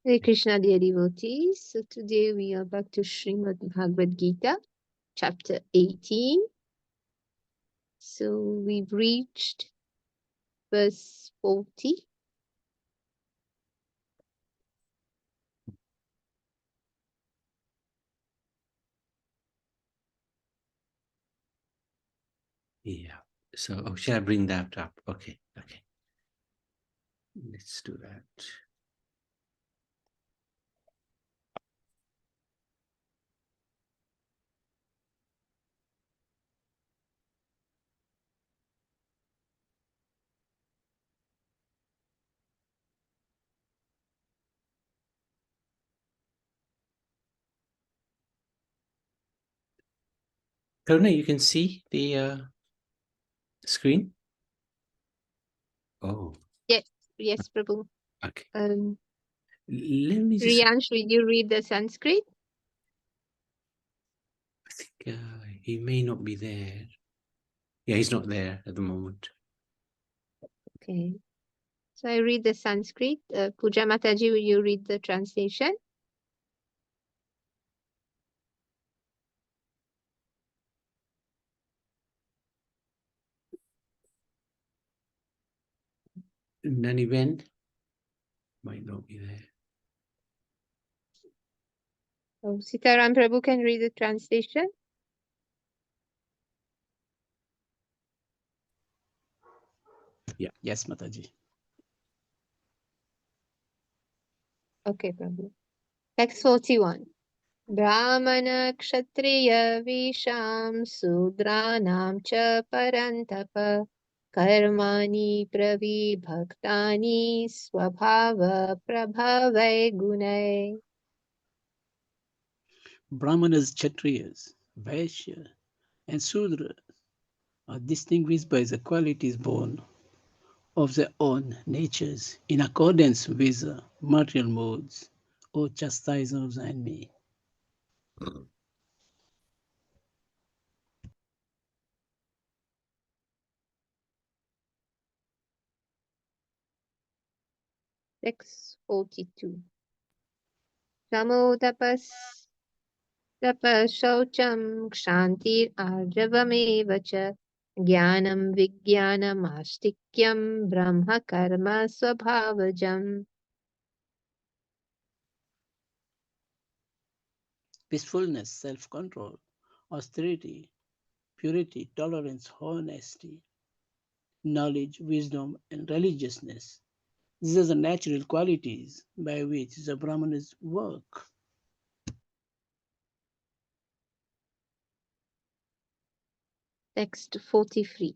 Hare Krishna, dear devotees. So today we are back to Srimad Bhagavad Gita, chapter 18. So we've reached verse 40. Yeah. So, shall I bring that up? Okay. Okay. Let's do that. Karuna, you can see the screen? Oh. Yes, Prabhu. Okay. Um, Let me just... Riyansh, will you read the Sanskrit? I think he may not be there. Yeah, he's not there at the moment. Okay. So I read the Sanskrit. Puja Mataji, will you read the translation? Naniben might not be there. Oh, Sitaram Prabhu can read the translation. Yeah. Yes, Mataji. Okay, Prabhu. Text 41. Brahmana Kshatriya Visham Sudranam Cha Parantapa Karmani Pravibhaktani Swabhava Prabhavai Gunai. Brahmanas, Kshatriyas, Vaishya, and Sudra are distinguished by the qualities born of their own natures in accordance with the material modes or chastisers and me. Text 42. Samodapas Tapashaucham Kshantir Arjavamev cha Jnanam Vijnanam Astikyam Brahma Karma Swabhavajam. Peacefulness, self-control, austerity, purity, tolerance, honesty, knowledge, wisdom, and religiousness. These are the natural qualities by which the Brahmanas work. Text 43.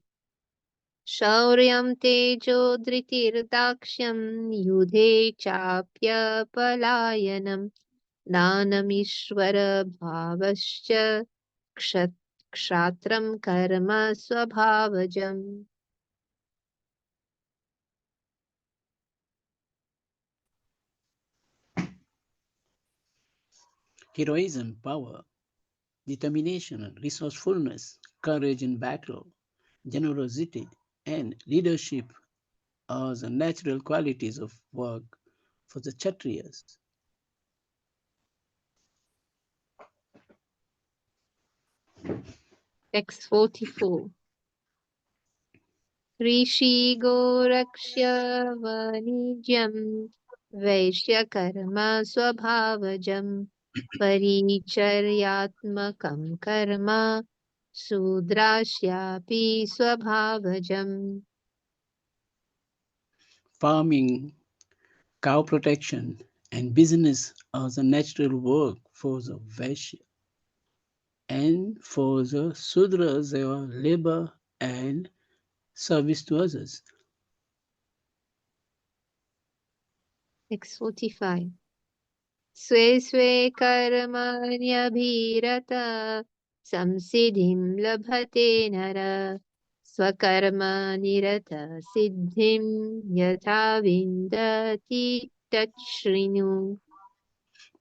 Shauryam tejo dhritirdakshyam yudhe chapya palayanam danamishvara bhavascha kshatram karma swabhavajam. Heroism, power, determination, resourcefulness, courage in battle, generosity, and leadership are the natural qualities of work for the Kshatriyas. Text 44. Rishi Gorakshya Vanijam Vaishyakarma Swabhavajam Paricharyatmakam Karma Sudrasyapi Swabhavajam. Farming, cow protection, and business are the natural work for the Vaishya. And for the Sudras, they are labor and service to others. Text 45. Swe Swe Karmanyabhirata Samsiddhim Labhate Nara Swakarma Nirata Siddhim Yatha Vindati Tachrinu.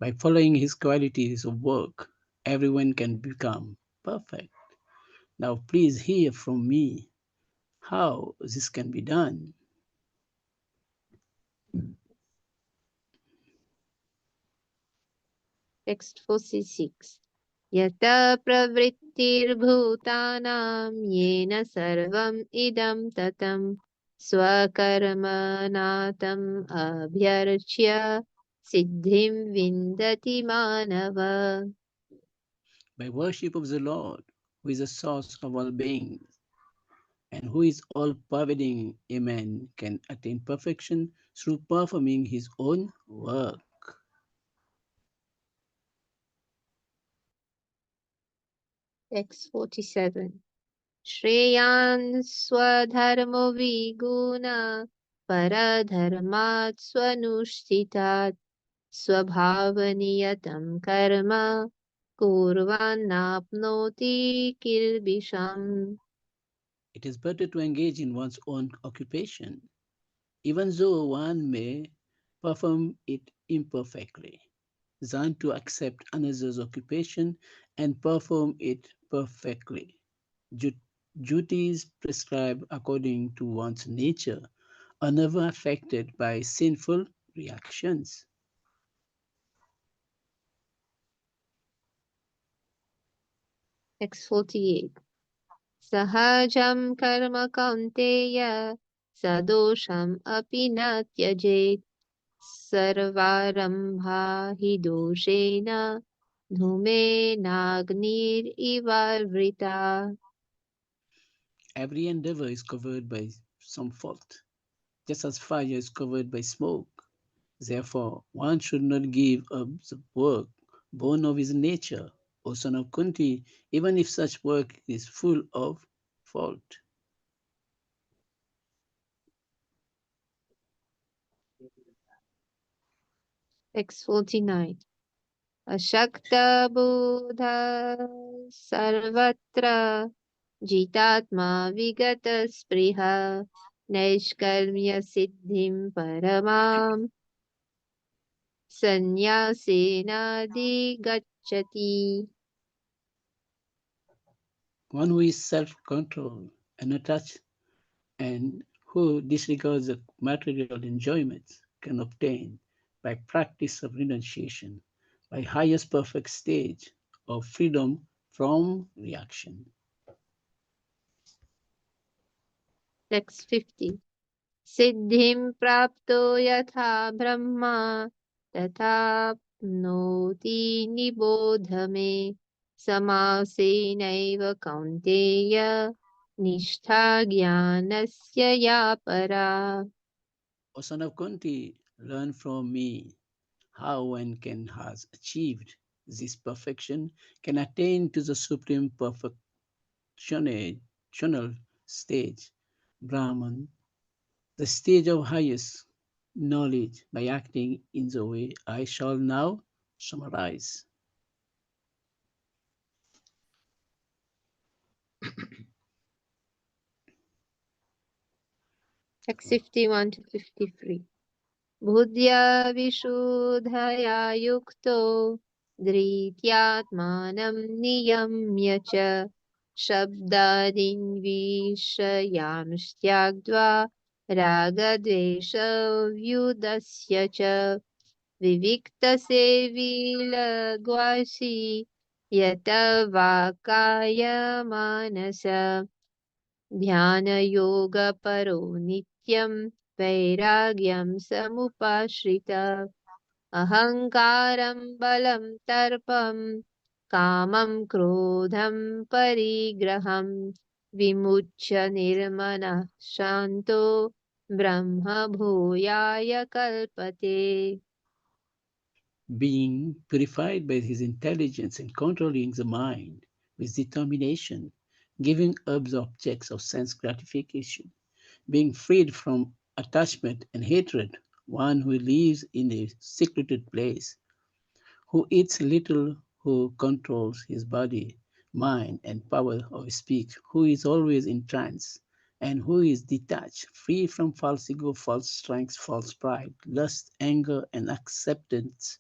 By following his qualities of work, everyone can become perfect. Now, please hear from me how this can be done. Text 46. Yata pravrittirbhutanam yena sarvam idam tatam swakarmanatam abhyarchya siddhim vindati manava. By worship of the Lord, who is the source of all beings, and who is all-pervading, a man can attain perfection through performing his own work. Text 47. Shreyan swadharmo viguna paradharmat swanushtitat स्वभावनियतं कर्म कुर्वन्नाप्नोति किल्बिषम्. It is better to engage in one's own occupation, even though one may perform it imperfectly, than to accept another's occupation and perform it perfectly. Duties prescribed according to one's nature are never affected by sinful reactions. Text 48. Sahajam karma kaunteya sadosham api na tyajet sarvarambha hi doshena dhume nagnir ivarvrita. Every endeavor is covered by some fault, just as fire is covered by smoke. Therefore, one should not give up the work born of his nature, O son of Kunti, even if such work is full of fault. Text 49. Ashakta Buddha Sarvatra Jitatma Vigata Spriha Naishkarmya Siddhim Paramam Sannyasena Gacchati. One who is self-controlled and attached and who disregards the material enjoyments can obtain, by practice of renunciation, by highest perfect stage of freedom from reaction. Text 50. Siddhim Prapto Yatha Brahma Tatapnoti Nibodhame Samasenaiva Kaunteya Nishtha Jnanasya Ya Para. O son of Kunti, learn from me how one can has achieved this perfection, can attain to the supreme perfectional stage, Brahman, the stage of highest knowledge, by acting in the way I shall now summarize. Text 51 to 53. Budhya Vishuddhaya Yukto Dhrityatmanam Niyamya Cha Shabdadin Vishayamstyagdva Ragadvesha Vyudasya Cha Vivikta Sevi Lagvasi Yata Vakaya Manasa ध्यानयोगपरो नित्यं वैराग्यं समुपाश्रित अहङ्कारं बलं तर्पं कामं क्रोधं परिग्रहं विमुच्य निर्मनः शान्तो ब्रह्मभूयाय कल्पते. Being purified by his intelligence and controlling the mind with determination, giving up the objects of sense gratification, being freed from attachment and hatred, one who lives in a secluded place, who eats little, who controls his body, mind, and power of speech, who is always in trance, and who is detached, free from false ego, false strength, false pride, lust, anger, and acceptance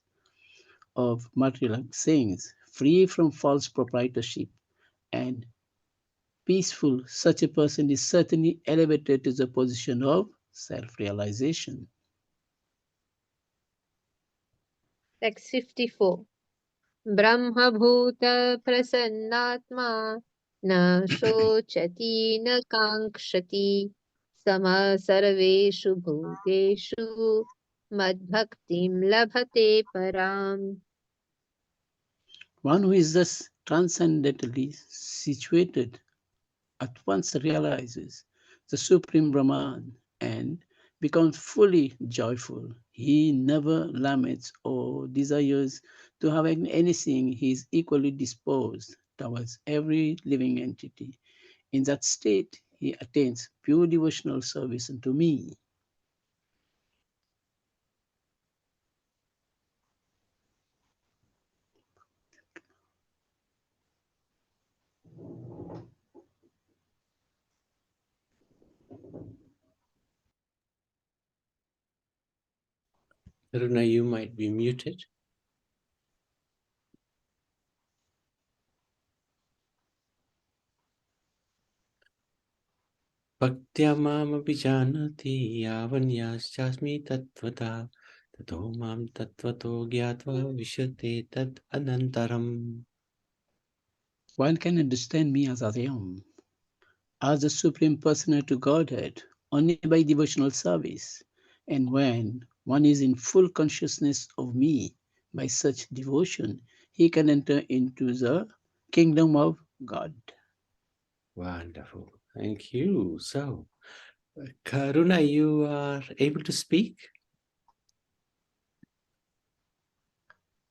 of material things, free from false proprietorship, and peaceful, such a person is certainly elevated to the position of self-realization. Text 54. ब्रह्मभूतप्रसन्नात्मा न शोचति न काङ्क्षति समः सर्वेषु भूतेषु मद्भक्तिं लभते पराम्. One who is thus transcendently situated at once realizes the Supreme Brahman and becomes fully joyful. He never laments or desires to have anything. He is equally disposed towards every living entity. In that state, he attains pure devotional service unto me. Karuna, you might be muted. Bhaktya mamapi janati yavanyaschasmi tattvata tato mam tattvato gyatva vishyate tad anantaram. One can understand me as I am, as the Supreme Personality to Godhead, only by devotional service. And when one is in full consciousness of me by such devotion, he can enter into the kingdom of God. Wonderful. Thank you. So, Karuna, you are able to speak?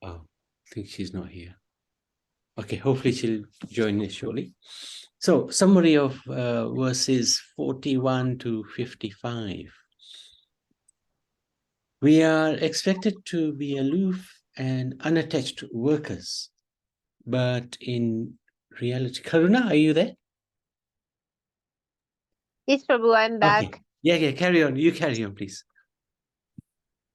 Oh, I think she's not here. Okay, hopefully she'll join us shortly. So, summary of verses 41 to 55. We are expected to be aloof and unattached workers, but in reality, Karuna, are you there? Yes, Prabhu, I'm back. Okay. Yeah, carry on. You carry on, please.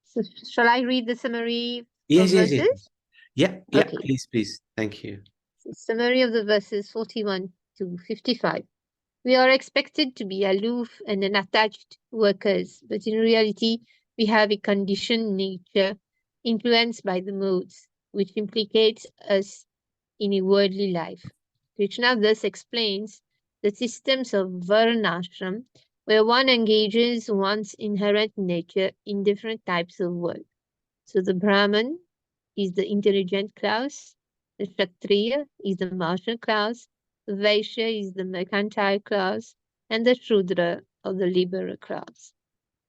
So, shall I read the summary Yes. of verses? Yeah, Okay. please. Thank you. So, summary of the verses 41 to 55. We are expected to be aloof and unattached workers, but in reality, we have a conditioned nature influenced by the modes, which implicates us in a worldly life. Krishna thus explains the systems of varnashram, where one engages one's inherent nature in different types of work. So the Brahman is the intelligent class, the Kshatriya is the martial class, the Vaishya is the mercantile class, and the Shudra or the liberal class.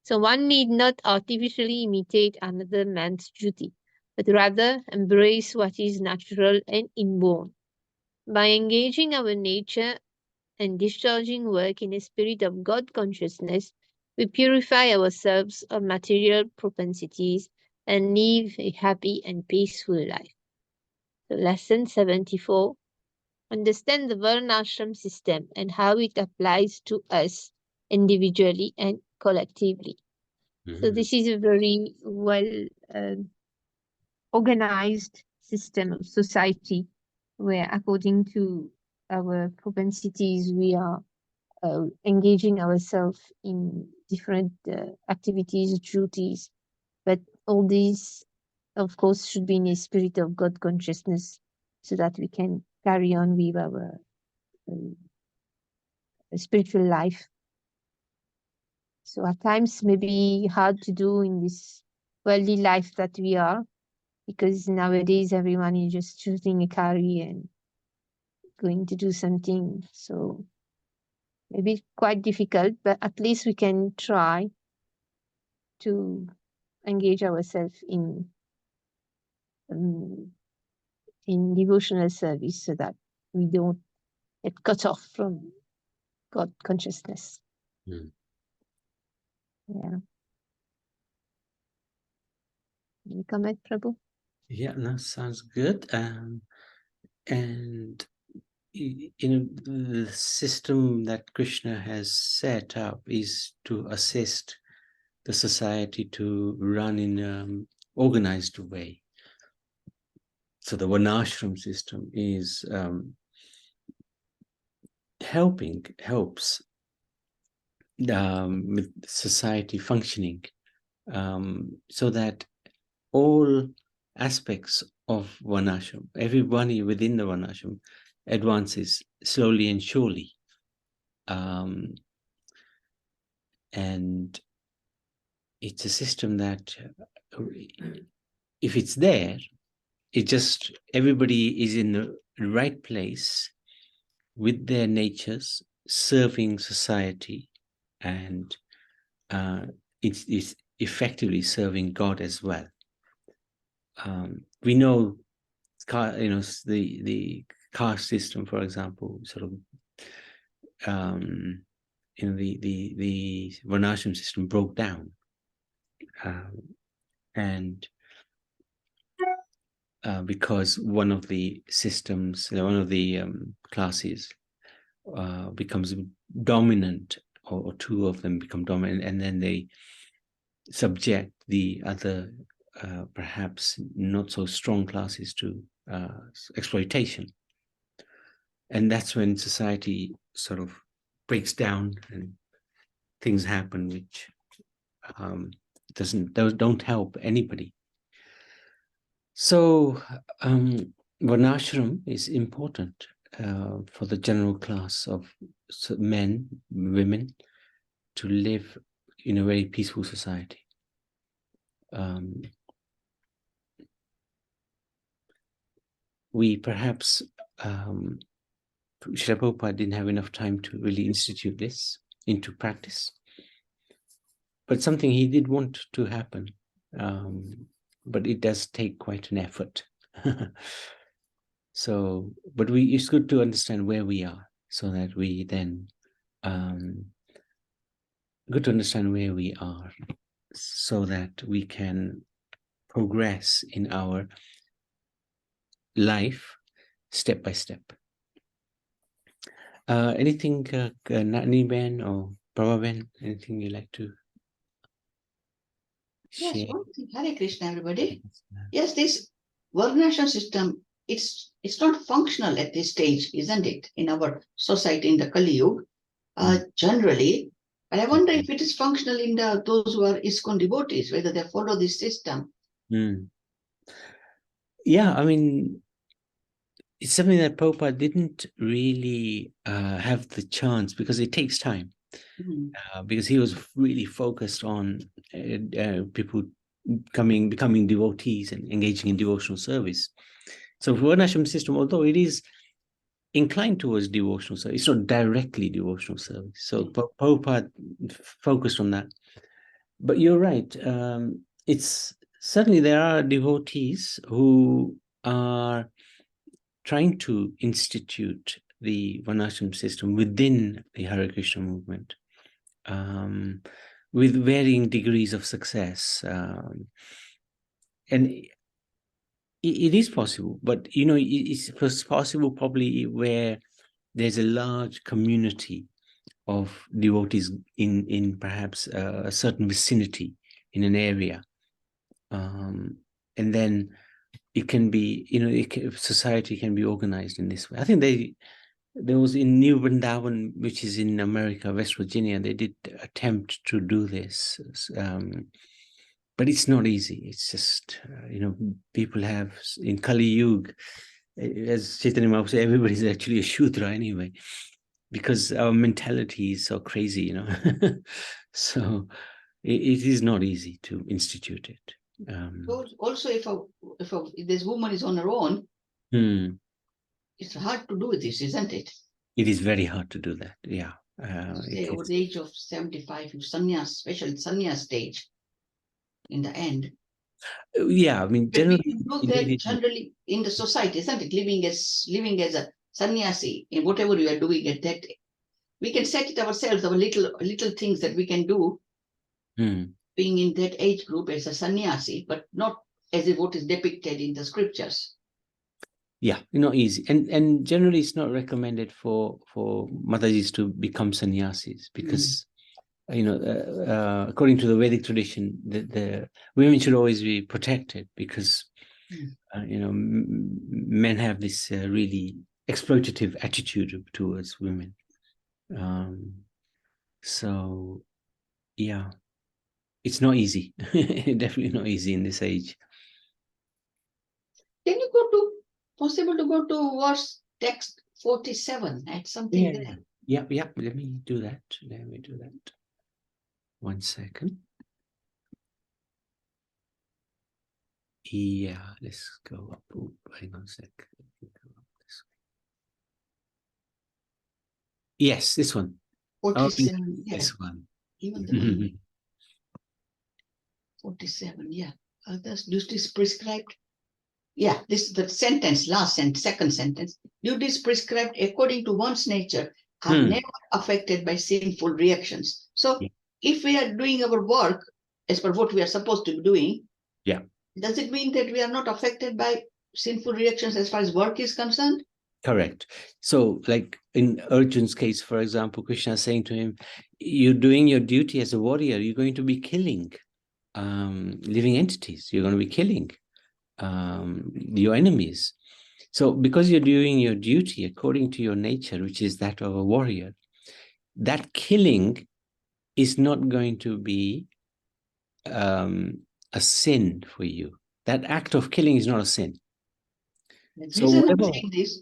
So one need not artificially imitate another man's duty, but rather embrace what is natural and inborn. By engaging our nature and discharging work in a spirit of God consciousness, we purify ourselves of material propensities and live a happy and peaceful life. So lesson 74. Understand the Varnashram system and how it applies to us individually and collectively. So this is a very well organized system of society where according to our propensities we are engaging ourselves in different activities, duties, but all these, of course, should be in a spirit of God consciousness so that we can carry on with our spiritual life. So at times maybe hard to do in this worldly life that we are, because nowadays everyone is just choosing a career and going to do something. So maybe quite difficult, but at least we can try to engage ourselves in devotional service so that we don't get cut off from God consciousness. Yeah. Any comment, Prabhu? Yeah, no, sounds good. And the system that Krishna has set up is to assist the society to run in an organized way. So the Varnashram system is helps with society functioning, so that all aspects of Varnashram. Everybody within the Varnashram advances slowly and surely. And it's a system that, if it's there, it just, everybody is in the right place with their natures, serving society, and it's effectively serving God as well. We know, the caste system, for example, sort of, the Varnashram system broke down, and because one of the systems, one of the classes becomes dominant, or two of them become dominant, and then they subject the other, perhaps not so strong classes to exploitation. And that's when society sort of breaks down and things happen which don't help anybody. So Varnashram is important for the general class of men, women, to live in a very peaceful society. We perhaps, Srila Prabhupada didn't have enough time to really institute this into practice, but something he did want to happen. But it does take quite an effort. So, but it's good to understand where we are, so that we then, good to understand where we are, so that we can progress in our life step by step. Anything, Nani Ben or Prabha Ben, anything you like to share? Yes, one thing. Hare Krishna, everybody. Yes, this Varnashram system, it's not functional at this stage, isn't it, in our society, in the Kali Yuga, generally. But I wonder if it is functional in those who are ISKCON devotees, whether they follow this system. Yeah, I mean, it's something that Prabhupada didn't really have the chance, because it takes time. Because he was really focused on people becoming devotees and engaging in devotional service. So for Varnashram system, although it is inclined towards devotional service, it's not directly devotional service. So Prabhupada focused on that. But you're right. It's certainly, there are devotees who are trying to institute the Varnashram system within the Hare Krishna movement, with varying degrees of success. And it is possible, but it's possible probably where there's a large community of devotees in perhaps a certain vicinity in an area, and then it can be, society can be organized in this way. I think there was in New Vrindavan, which is in America, West Virginia, they did attempt to do this, but it's not easy. It's just, people have, in Kali Yuga, as Chaitanya Mahaprabhu said, everybody's actually a Shudra anyway, because our mentality is so crazy, So it is not easy to institute it. Also, if this woman is on her own, it's hard to do this, isn't it? It is very hard to do that, yeah. Say over the age of 75, you sannyas, special sannyas stage in the end. Yeah, I mean, generally, we do that generally in the society, isn't it? Living as a sannyasi in whatever we are doing at that, we can set it ourselves, our little things that we can do, being in that age group as a sannyasi, but not as if what is depicted in the scriptures. Yeah, not easy, and generally it's not recommended for Matajis to become sannyasis, because according to the Vedic tradition, the women should always be protected, because men have this really exploitative attitude towards women. So yeah, it's not easy. Definitely not easy in this age. Can possible to go to verse text 47? Add something there. Yep. Let me do that. One second. Yeah, let's go up. Oop, hang on a sec. Let me go up this way. Yes, this one. 47, yeah. This one. Even the one 47, yeah. Others, duties prescribed. Yeah, this is the sentence, last and second sentence. Duties prescribed according to one's nature are never affected by sinful reactions. So Yeah. if we are doing our work as per what we are supposed to be doing, Yeah. does it mean that we are not affected by sinful reactions as far as work is concerned? Correct. So, like in Arjun's case, for example, Krishna is saying to him, you're doing your duty as a warrior. You're going to be killing living entities. You're going to be killing your enemies. So, because you're doing your duty according to your nature, which is that of a warrior, that killing is not going to be a sin for you. That act of killing is not a sin. The So reason I'm whatever, saying this,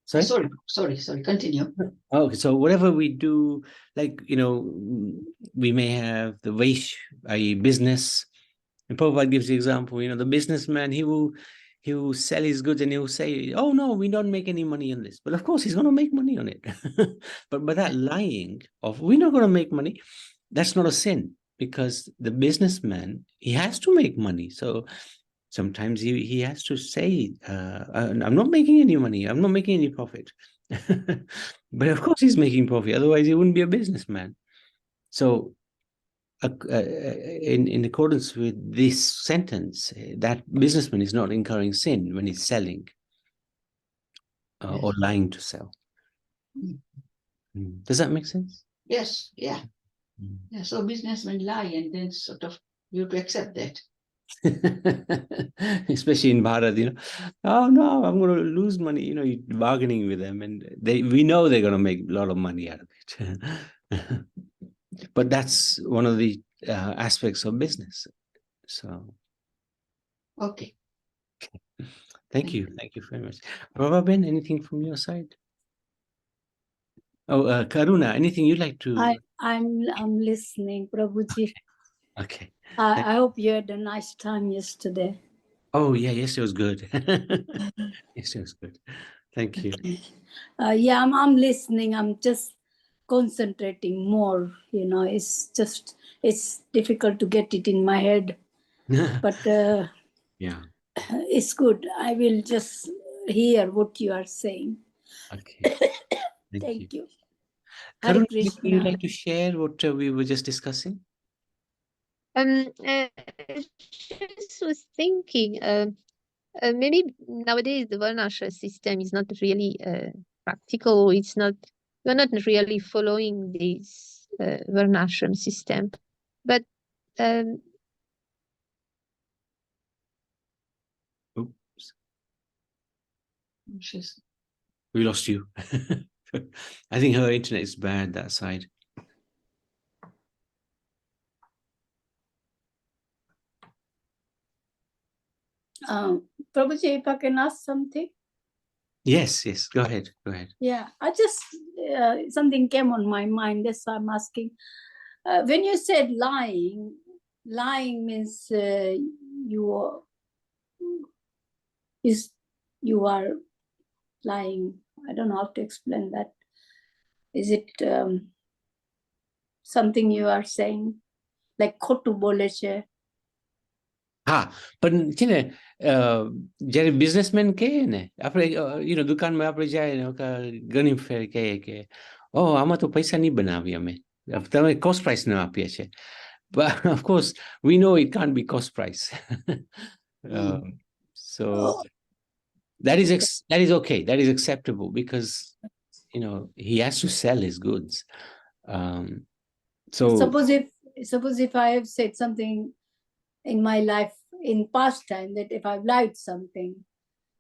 sorry? sorry, continue. Okay, so whatever we do, like, we may have the Vaish, i.e. business, and Prabhupada gives the example, the businessman, he will sell his goods and he will say, oh no, we don't make any money on this. But of course he's going to make money on it. But by that lying of, we're not going to make money, that's not a sin, because the businessman, he has to make money. So sometimes he has to say, I'm not making any money, I'm not making any profit. But of course he's making profit, otherwise he wouldn't be a businessman. So in accordance with this sentence, that businessman is not incurring sin when he's selling or lying to sell. Does that make sense? Yes, yeah. Yeah, so businessmen lie and then sort of you have to accept that. Especially in Bharat, oh no, I'm going to lose money. You're bargaining with them, and we know they're going to make a lot of money out of it. But that's one of the aspects of business. So, Okay. thank you very much. Prabhaben, anything from your side? Oh, Karuna, anything you'd like to? I'm listening, Prabhuji. Okay. I hope you had a nice time yesterday. Oh yeah, yes, it was good. Yes, it was good. Thank you. Yeah, I'm listening. I'm just concentrating more. It's difficult to get it in my head, but Yeah. it's good. I will just hear what you are saying. Okay. Thank you. you. Hare Karuna, Krishna. would you like to share what we were just discussing? I just was thinking, maybe nowadays the Varnashram system is not really practical. We're not really following this Varnashram system, but Oops, She's we lost you. I think her internet is bad that side. Prabhuji, if I can ask something. Yes, go ahead. Yeah, I just, something came on my mind, that's why I'm asking. When you said lying means you are lying. I don't know how to explain that. Is it something you are saying? Like khotu bole che? હા પણ છે ને જ્યારે businessman કહે ને આપણે દુકાનમાં આપણે જાય ને ઘણી ફેર કહીએ કે આમાં તો પૈસા નહીં બનાવી અમે તમે કોસ્ટ પ્રાઇસ ન આપીએ છે. But of course we know it can't be cost price. So that is okay, that is acceptable, because he has to sell his goods. So suppose if I have said something in my life in past time, that if I've lied something,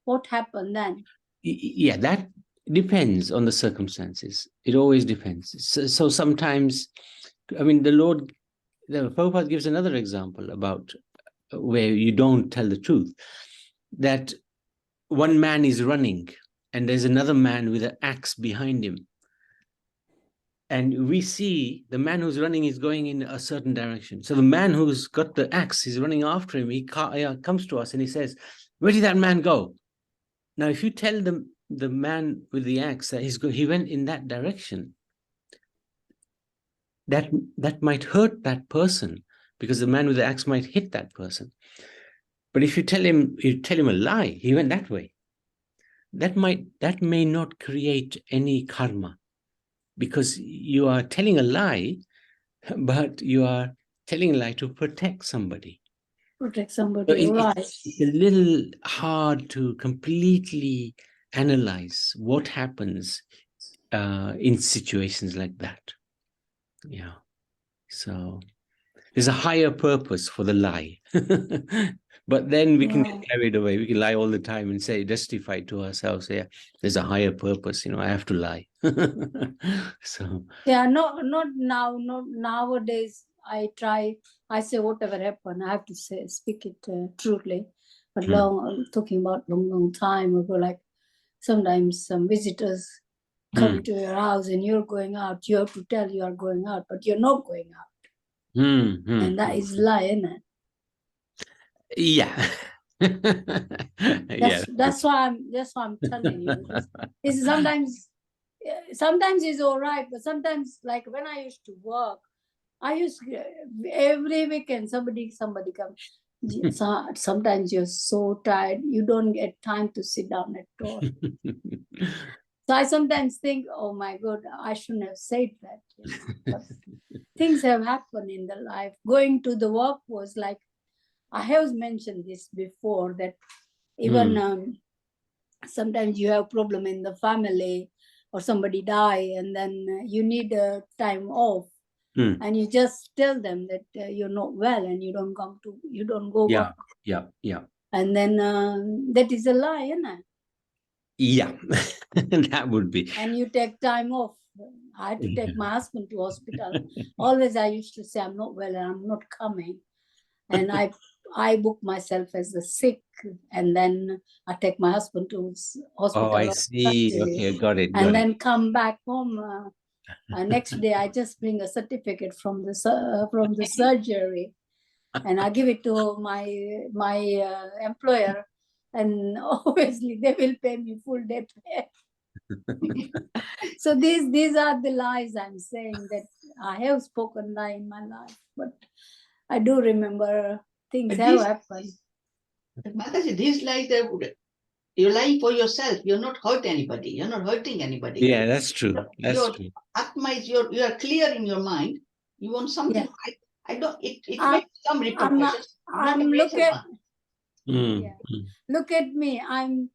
what happened then? Yeah, that depends on the circumstances. It always depends. So sometimes, I mean, the Prabhupada gives another example about where you don't tell the truth. That one man is running and there's another man with an axe behind him. And we see the man who's running is going in a certain direction. So the man who's got the axe is running after him. He comes to us and he says, "Where did that man go?" Now, if you tell the man with the axe that he went in that direction, that might hurt that person, because the man with the axe might hit that person. But if you tell him a lie, he went that way, that may not create any karma, because you are telling a lie, but you are telling a lie to protect somebody. Protect So somebody, right? it's a little hard to completely analyze what happens in situations like that. Yeah. So there's a higher purpose for the lie. But then we can get carried away. We can lie all the time and say, justify to ourselves, yeah, there's a higher purpose, I have to lie. So Yeah, not now, not nowadays. I say whatever happened, I have to speak it truthfully. But talking about long time ago, like sometimes some visitors come to your house and you're going out, you have to tell you are going out, but you're not going out. And that is lie, isn't it? Yeah. That's why I'm telling you. It's sometimes it's all right, but sometimes, like when I used to work, every weekend somebody comes. Sometimes you're so tired, you don't get time to sit down at all. So I sometimes think, oh my God, I shouldn't have said that. But things have happened in the life. Going to the work was like, I have mentioned this before, that even sometimes you have problem in the family or somebody die, and then you need a time off. And you just tell them that you're not well and you don't go work. Yeah. And then that is a lie, isn't it? Yeah, that would be. And you take time off. I had to take my husband to hospital. Always I used to say, I'm not well and I'm not coming. And I book myself as a sick, and then I take my husband to hospital. Oh, I see. Okay, got it. Then come back home. Next day, I just bring a certificate from the surgery, and I give it to my employer, and obviously they will pay me full day pay. So these are the lies I'm saying, that I have spoken lie in my life, but I do remember things have happened. Mataji, these lies, you're lying for yourself. You're not hurt anybody. You're not hurting anybody. Yeah, that's true. That's true. Atma is you are clear in your mind. You want something. Yeah. I don't. It makes some repercussions. Look at me. I'm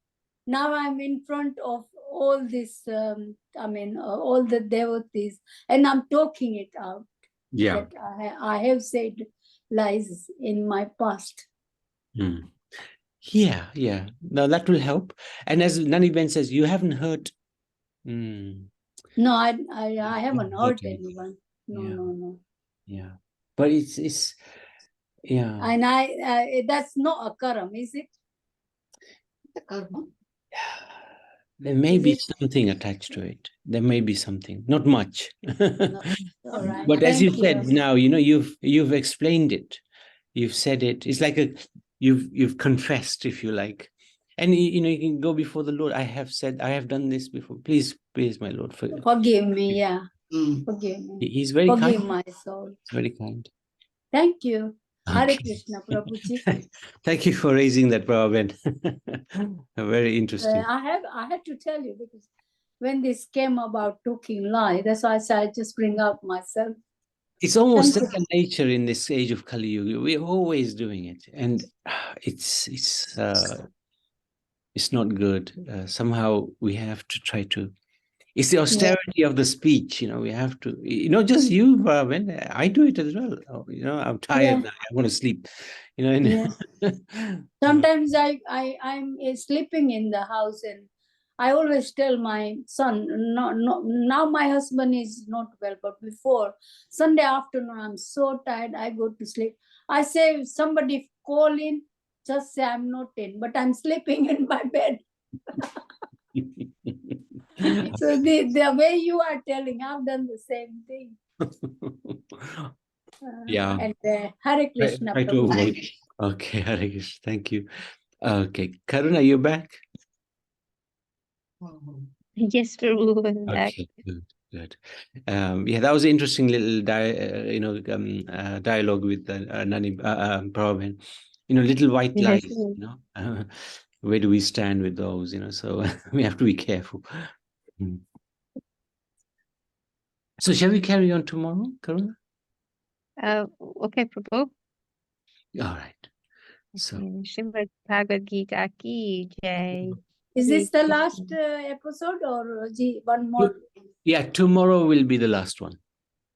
in front of all this. All the devotees, and I'm talking it out. Yeah. That I have said lies in my past. Yeah. Now that will help. And as Nani Ben says, you haven't hurt. No, I haven't hurt anyone. No. Yeah, but it's yeah. And that's not a karma, is it? The karma. There may be something attached to it. There may be something, not much. No. All right. But as you said, you. now you've explained it. You've said it. It's like you've confessed, if you like. And you can go before the Lord. I have done this before. Please, my Lord, forgive me. Yeah, forgive me. He's very kind. Forgive my soul. He's very kind. Thank you. Okay. Hare Krishna, Prabhuji. Thank you for raising that, Prabhupada. Very interesting. I had to tell you, because when this came about talking lie, that's why I said I just bring out myself. It's almost second nature in this age of Kali Yuga. We're always doing it, and it's not good. Somehow we have to try to. It's the austerity of the speech, we have to, just you, when I do it as well. I'm tired now, I want to sleep, Sometimes I'm sleeping in the house, and I always tell my son, now my husband is not well, but before, Sunday afternoon, I'm so tired, I go to sleep. I say, if somebody call in, just say I'm not in, but I'm sleeping in my bed. So the way you are telling, I've done the same thing. Yeah. And Hare Krishna. Try to Prabhu. avoid. Okay, Hare Krishna. Thank you. Okay, Karuna, you're back? Yes, Prabhu, I'm back. Okay, good. Yeah, that was an interesting little dialogue with Nani Prabhu. Little white Yes, lies. Prabhu. Where do we stand with those? So we have to be careful. So shall we carry on tomorrow, Karuna? Okay, Prabhu. All right. So Srimad Bhagavad Gita ki jai. Is Hare this the Krishna. last episode or one more? yeah, tomorrow will be the last one.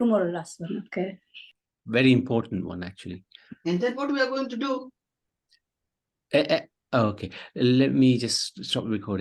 Tomorrow, last one. Okay. Very important one, actually. And then what we are going to do? Okay, let me just stop recording.